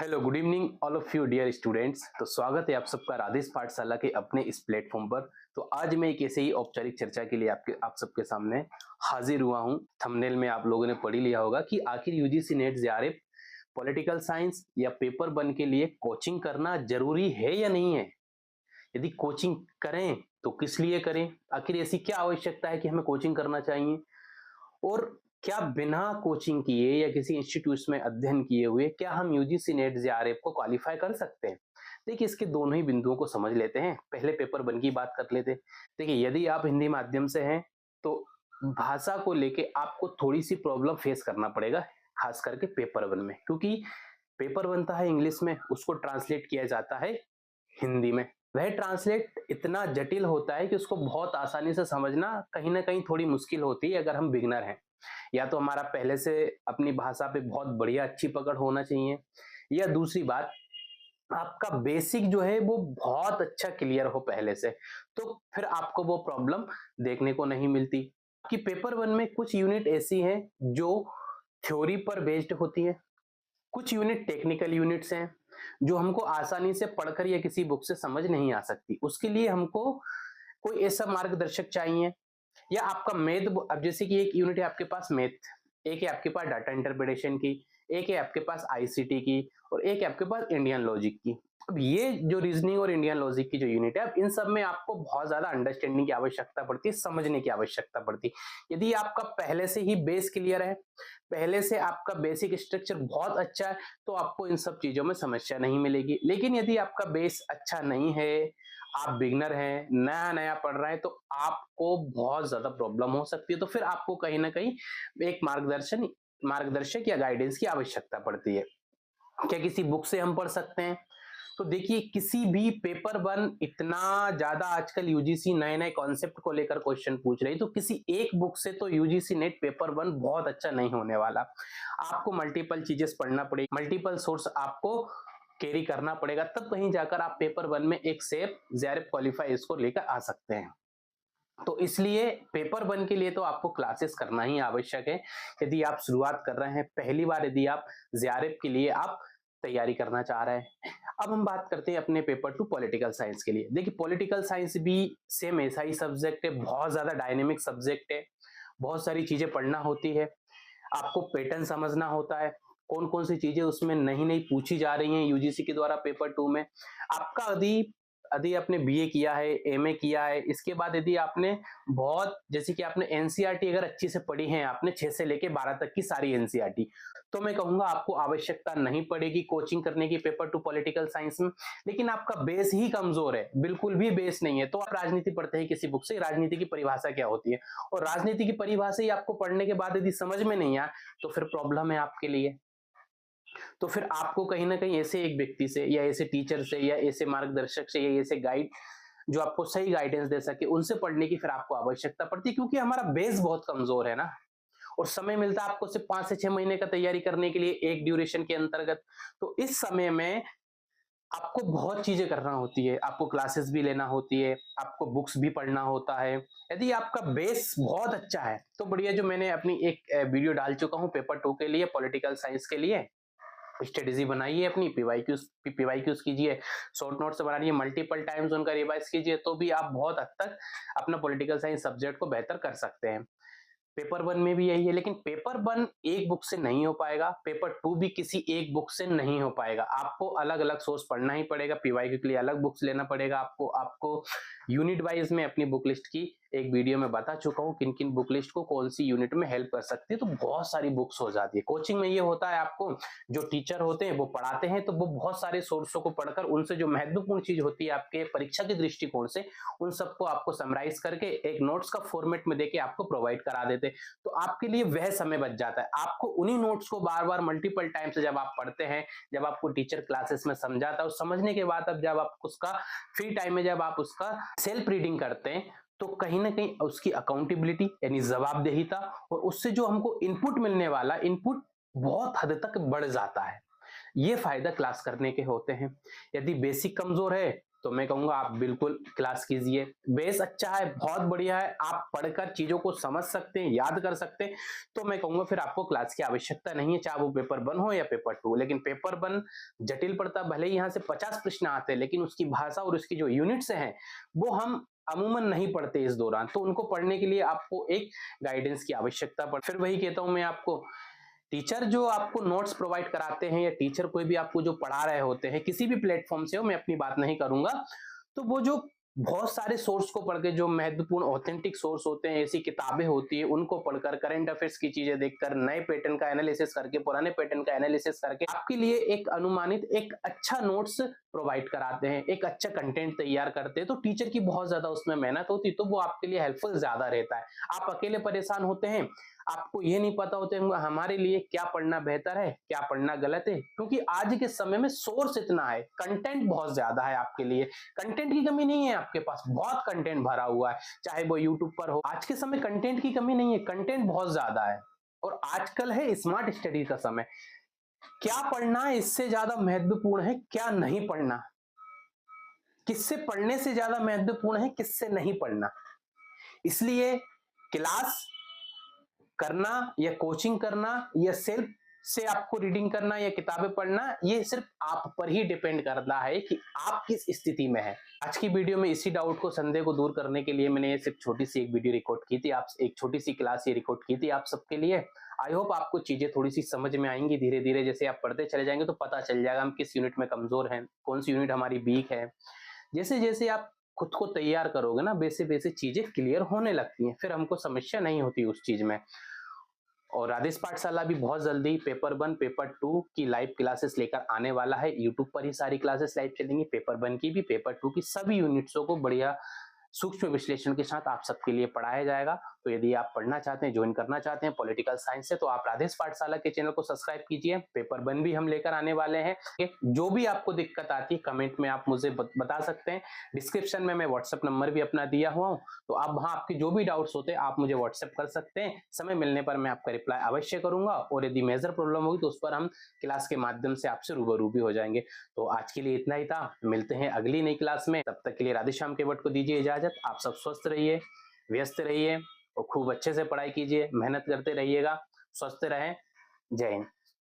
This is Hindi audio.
Hello good evening all of you dear students. तो स्वागत है आप सबका राधेश पाठशाला के अपने इस प्लेटफॉर्म पर। तो आज मैं एक ऐसे ही औपचारिक चर्चा के लिए आप सबके सामने हाजिर हुआ हूं। थंबनेल में आप लोगों ने पढ़ ही लिया होगा कि आखिर UGC net JRF political science या पेपर वन के लिए कोचिंग करना जरूरी है या नहीं है। यदि कोचिंग करें तो किस लिए करें, आखिर ऐसी क्या आवश्यकता है कि हमें कोचिंग करना चाहिए, और क्या बिना कोचिंग किए या किसी इंस्टीट्यूट में अध्ययन किए हुए क्या हम यूजीसी नेट जेआरएफ को क्वालिफाई कर सकते हैं। देखिए, इसके दोनों ही बिंदुओं को समझ लेते हैं। पहले पेपर वन की बात कर लेते हैं। देखिए, यदि आप हिंदी माध्यम से हैं तो भाषा को लेके आपको थोड़ी सी प्रॉब्लम फेस करना पड़ेगा, खास करके पेपर वन में, क्योंकि पेपर बनता है इंग्लिश में, उसको ट्रांसलेट किया जाता है हिंदी में। वह ट्रांसलेट इतना जटिल होता है कि उसको बहुत आसानी से समझना कहीं ना कहीं थोड़ी मुश्किल होती है अगर हम बिगनर हैं। या तो हमारा पहले से अपनी भाषा पे बहुत बढ़िया अच्छी पकड़ होना चाहिए, या दूसरी बात आपका बेसिक जो है वो बहुत अच्छा क्लियर हो पहले से, तो फिर आपको वो प्रॉब्लम देखने को नहीं मिलती। कि पेपर वन में कुछ यूनिट ऐसी हैं जो थ्योरी पर बेस्ड होती है, कुछ यूनिट टेक्निकल यूनिट्स हैं जो हमको आसानी से पढ़कर या किसी बुक से समझ नहीं आ सकती। उसके लिए हमको कोई ऐसा मार्गदर्शक चाहिए, या आपका मैथ। अब जैसे कि एक यूनिट है आपके पास मैथ, एक है आपके पास डाटा इंटरप्रिटेशन की, एक है आपके पास आईसीटी की, और एक है आपके पास इंडियन लॉजिक की। अब ये जो रीजनिंग और इंडियन लॉजिक की जो यूनिट है, अब इन सब में आपको बहुत ज्यादा अंडरस्टैंडिंग की आवश्यकता पड़ती है, समझने की आवश्यकता पड़ती है। यदि आपका पहले से ही बेस क्लियर है, पहले से आपका बेसिक स्ट्रक्चर बहुत अच्छा है, तो आपको इन सब चीजों में समस्या नहीं मिलेगी। लेकिन यदि आपका बेस अच्छा नहीं है, आप बिगनर हैं, नया नया पढ़ रहे हैं, तो आपको बहुत ज्यादा प्रॉब्लम हो सकती है। तो फिर आपको कहीं ना कहीं एक मार्गदर्शक या गाइडेंस की आवश्यकता पड़ती है। क्या किसी बुक से हम पढ़ सकते हैं? तो देखिए, किसी भी पेपर वन इतना ज्यादा आजकल यूजीसी नए नए कॉन्सेप्ट को लेकर क्वेश्चन पूछ रही है, तो किसी एक बुक से तो यूजीसी नेट पेपर वन बहुत अच्छा नहीं होने वाला। आपको मल्टीपल चीजें पढ़ना पड़ेगी, मल्टीपल सोर्स आपको कैरी करना पड़ेगा, तब कहीं जाकर आप पेपर वन में एक सेफ जेआरएफ क्वालिफाई स्कोर लेकर आ सकते हैं। तो इसलिए पेपर वन के लिए तो आपको क्लासेस करना ही आवश्यक है। यदि आप शुरुआत कर रहे हैं पहली बार, यदि आप जेआरएफ के लिए आप तैयारी करना चाह रहे हैं। अब हम बात करते हैं अपने पेपर टू पॉलिटिकल साइंस के लिए। देखिए, पॉलिटिकल साइंस भी सेम ऐसा ही सब्जेक्ट है, बहुत ज्यादा डायनेमिक सब्जेक्ट है, बहुत सारी चीजें पढ़ना होती है, आपको पैटर्न समझना होता है, कौन कौन सी चीजें उसमें नई नई पूछी जा रही हैं यूजीसी के द्वारा पेपर टू में। आपका यदि यदि आपने बीए किया है, एमए किया है, इसके बाद यदि आपने बहुत, जैसे कि आपने एनसीईआरटी अगर अच्छी से पढ़ी है, आपने 6 से लेके 12 तक की सारी एनसीईआरटी, तो मैं कहूंगा आपको आवश्यकता नहीं पड़ेगी कोचिंग करने की पेपर टू पॉलिटिकल साइंस में। लेकिन आपका बेस ही कमजोर है, बिल्कुल भी बेस नहीं है, तो आप राजनीति पढ़ते हैं किसी बुक से, राजनीति की परिभाषा क्या होती है, और राजनीति की परिभाषा ही आपको पढ़ने के बाद यदि समझ में नहीं आया, तो फिर प्रॉब्लम है आपके लिए। तो फिर आपको कहीं ना कहीं ऐसे एक व्यक्ति से, या ऐसे टीचर से, या ऐसे मार्गदर्शक से, या ऐसे गाइड जो आपको सही गाइडेंस दे सके, उनसे पढ़ने की फिर आपको आवश्यकता पड़ती है, क्योंकि हमारा बेस बहुत कमजोर है ना। और समय मिलता है आपको सिर्फ 5 से 6 महीने का तैयारी करने के लिए, एक ड्यूरेशन के अंतर्गत। तो इस समय में आपको बहुत चीजें करना होती है, आपको क्लासेस भी लेना होती है, आपको बुक्स भी पढ़ना होता है। यदि आपका बेस बहुत अच्छा है तो बढ़िया, जो मैंने अपनी एक वीडियो डाल चुका हूँ पेपर टू के लिए, पॉलिटिकल साइंस के लिए, स्ट्रेटेजी बनाइए अपनी, पीवाईक्यूज कीजिए, शॉर्ट नोट्स बनाइए, मल्टीपल टाइम्स उनका रिवाइज कीजिए, तो भी आप बहुत हद तक अपना पॉलिटिकल साइंस सब्जेक्ट को बेहतर कर सकते हैं। पेपर वन में भी यही है, लेकिन पेपर वन एक बुक से नहीं हो पाएगा, पेपर टू भी किसी एक बुक से नहीं हो पाएगा। आपको अलग अलग सोर्स पढ़ना ही पड़ेगा, पीवाईक्यू के लिए अलग बुक्स लेना पड़ेगा आपको। आपको यूनिट वाइज में अपनी बुक लिस्ट की एक वीडियो में बता चुका हूँ किन किन बुक लिस्ट को कौन सी यूनिट में हेल्प कर सकती है, तो बहुत सारी बुक्स हो जाती है। कोचिंग में ये होता है, आपको जो टीचर होते हैं वो पढ़ाते हैं, तो वो बहुत सारे सोर्सों को पढ़कर उनसे जो महत्वपूर्ण चीज होती है आपके परीक्षा के दृष्टिकोण से, उन सबको आपको समराइज करके एक नोट्स का फॉर्मेट में देके आपको प्रोवाइड करा देते। तो आपके लिए वह समय बच जाता है। आपको उन्हीं नोट्स को बार बार मल्टीपल टाइम से जब आप पढ़ते हैं, जब आपको टीचर क्लासेस में समझाता है, और समझने के बाद अब जब आप उसका फ्री टाइम में जब आप उसका सेल्फ रीडिंग करते हैं, तो कहीं ना कहीं उसकी अकाउंटेबिलिटी यानी जवाबदेहिता, और उससे जो हमको इनपुट मिलने वाला इनपुट बहुत हद तक बढ़ जाता है। ये फायदा क्लास करने के होते हैं। यदि बेसिक कमजोर है तो मैं कहूंगा आप बिल्कुल क्लास कीजिए। बेस अच्छा है, बहुत बढ़िया है, आप पढ़कर चीजों को समझ सकते हैं, याद कर सकते हैं, तो मैं कहूंगा फिर आपको क्लास की आवश्यकता नहीं है, चाहे वो पेपर 1 हो या पेपर 2। लेकिन पेपर 1 जटिल पड़ता, भले ही यहाँ से 50 प्रश्न आते हैं, लेकिन उसकी भाषा और उसकी जो यूनिट्स हैं वो हम अमूमन नहीं पढ़ते इस दौरान, तो उनको पढ़ने के लिए आपको एक गाइडेंस की आवश्यकता पड़। फिर वही कहता हूं मैं आपको, टीचर जो आपको नोट्स प्रोवाइड कराते हैं या टीचर कोई भी आपको जो पढ़ा रहे होते हैं किसी भी प्लेटफॉर्म से हो, मैं अपनी बात नहीं करूंगा, तो वो जो बहुत सारे सोर्स को पढ़ के, जो महत्वपूर्ण ऑथेंटिक सोर्स होते हैं, ऐसी किताबें होती है उनको पढ़कर, करंट अफेयर्स की चीजें देखकर, नए पैटर्न का एनालिसिस करके, पुराने पैटर्न का एनालिसिस करके आपके लिए एक अनुमानित एक अच्छा नोट्स प्रोवाइड कराते हैं, एक अच्छा कंटेंट तैयार करते हैं। तो टीचर की बहुत ज्यादा उसमें मेहनत होती, तो वो आपके लिए हेल्पफुल ज्यादा रहता है। आप अकेले परेशान होते हैं, आपको ये नहीं पता होता हमारे लिए क्या पढ़ना बेहतर है, क्या पढ़ना गलत है, क्योंकि आज के समय में सोर्स इतना है, कंटेंट बहुत ज्यादा है आपके लिए। कंटेंट की कमी नहीं है, आपके पास बहुत कंटेंट भरा हुआ है, चाहे वो यूट्यूब पर हो। आज के समय कंटेंट की कमी नहीं है, कंटेंट बहुत ज्यादा है। और आजकल है स्मार्ट स्टडी का समय। क्या पढ़ना है इससे ज्यादा महत्वपूर्ण है क्या नहीं पढ़ना, किससे पढ़ने से ज्यादा महत्वपूर्ण है किससे नहीं पढ़ना। इसलिए क्लास करना या कोचिंग करना या सेल्फ से आपको रीडिंग करना या किताबें पढ़ना, ये सिर्फ आप पर ही डिपेंड करता है कि आप किस स्थिति में है। आज की वीडियो में इसी डाउट को, संदेह को दूर करने के लिए मैंने सिर्फ छोटी सी एक वीडियो रिकॉर्ड की थी, आप एक छोटी सी क्लास ये रिकॉर्ड की थी आप सबके लिए। आई होप आपको चीजें थोड़ी सी समझ में आएंगी धीरे धीरे, जैसे आप पढ़ते चले जाएंगे तो पता चल जाएगा हम किस यूनिट में कमजोर हैं, कौन सी यूनिट हमारी वीक है। जैसे जैसे आप खुद को तैयार करोगे ना, वैसे वैसे चीजें क्लियर होने लगती हैं, फिर हमको समस्या नहीं होती उस चीज में। और आदेश पाठशाला भी बहुत जल्दी पेपर 1 पेपर 2 की लाइव क्लासेस लेकर आने वाला है। यूट्यूब पर ही सारी क्लासेस लाइव चलेंगी, पेपर 1 की भी, पेपर 2 की, सभी यूनिट्सों को बढ़िया सूक्ष्म विश्लेषण के साथ आप सबके लिए पढ़ाया जाएगा। तो यदि आप पढ़ना चाहते हैं, ज्वाइन करना चाहते हैं पॉलिटिकल साइंस से, तो आप राधेश पाठशाला के चैनल को सब्सक्राइब कीजिए। पेपर 1 भी हम लेकर आने वाले हैं। जो भी आपको दिक्कत आती है कमेंट में आप मुझे बता सकते हैं। डिस्क्रिप्शन में मैं व्हाट्सएप नंबर भी अपना दिया हुआ हूँ, तो आप वहां आपके जो भी डाउट्स होते हैं आप मुझे व्हाट्सएप कर सकते हैं। समय मिलने पर मैं आपका रिप्लाई अवश्य करूंगा, और यदि मेजर प्रॉब्लम होगी तो उस पर हम क्लास के माध्यम से आपसे रूबरू भी हो जाएंगे। तो आज के लिए इतना ही था, मिलते हैं अगली नई क्लास में। तब तक के लिए राधेश्याम केवट को दीजिए इजाजत। आप सब स्वस्थ रहिए, व्यस्त रहिए और खूब अच्छे से पढ़ाई कीजिए, मेहनत करते रहिएगा, स्वस्थ रहें। जय हिंद।